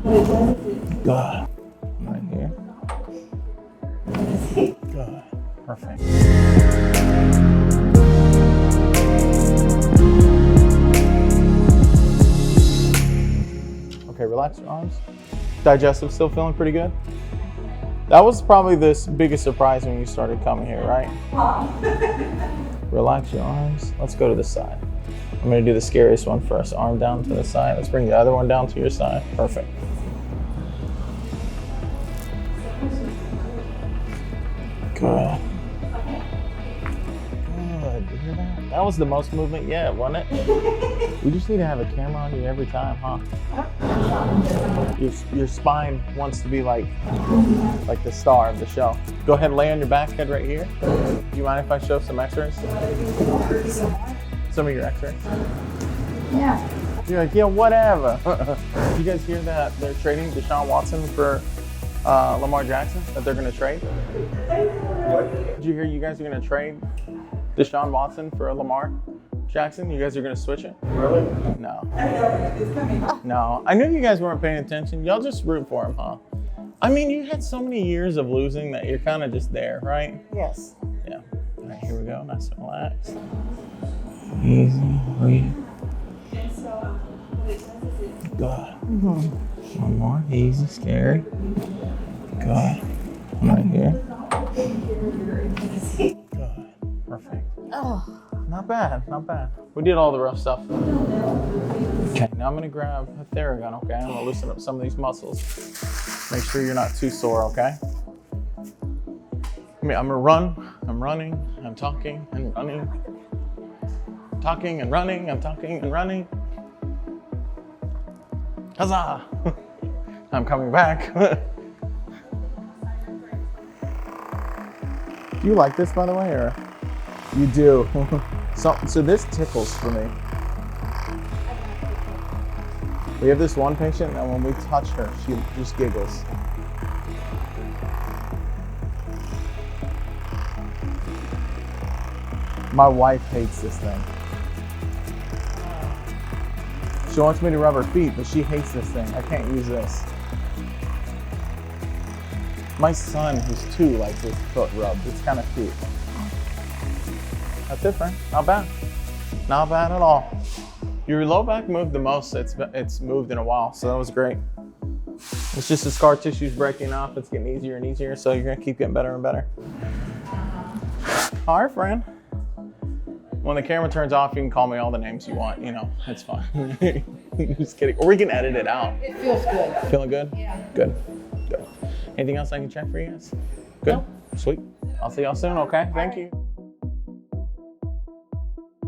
Good. Right here. Good. Perfect. Okay, relax your arms. Digestive still feeling pretty good? That was probably the biggest surprise when you started coming here, right? Relax your arms. Let's go to the side. I'm gonna do the scariest one first. Arm down to the side. Let's bring the other one down to your side. Perfect. Good. Good. You hear that? That was the most movement yet, wasn't it? We just need to have a camera on you every time, huh? Your spine wants to be like the star of the show. Go ahead and lay on your back, head right here. Do you mind if I show some x-rays? Some of your x-rays? Yeah. You're like, yeah, whatever. You guys hear that they're trading Deshaun Watson for Lamar Jackson, that they're going to trade? What? Did you hear you guys are going to trade Deshaun Watson for Lamar Jackson? You guys are going to switch it? Really? No. No. I knew you guys weren't paying attention. Y'all just root for him, huh? I mean, you had so many years of losing that you're kind of just there, right? Yes. Yeah. All right, here we go. Nice and relaxed. Easy. Breathe. Good. One more. Easy. Scary. Good. Right here. Good. Perfect. Oh. Not bad. Not bad. We did all the rough stuff. Okay, now I'm gonna grab a Theragun, okay? I'm gonna loosen up some of these muscles. Make sure you're not too sore, okay? I'm gonna run. I'm running. I'm talking and running. Talking and running. I'm talking and running. Huzzah! I'm coming back. Do you like this, by the way, or? You do. So this tickles for me. We have this one patient, and when we touch her, she just giggles. My wife hates this thing. She wants me to rub her feet, but she hates this thing. I can't use this. My son, who's 2, likes his foot rubbed. It's kind of cute. That's it, friend. Not bad. Not bad at all. Your low back moved the most it's moved in a while, so that was great. It's just the scar tissue's breaking off. It's getting easier and easier, so you're gonna keep getting better and better. All right, friend. When the camera turns off, you can call me all the names you want. You know, it's fine. Just kidding. Or we can edit it out. It feels good. Feeling good? Yeah. Good. Good. Anything else I can check for you guys? Good? Nope. Sweet. I'll see y'all soon, okay? Thank you.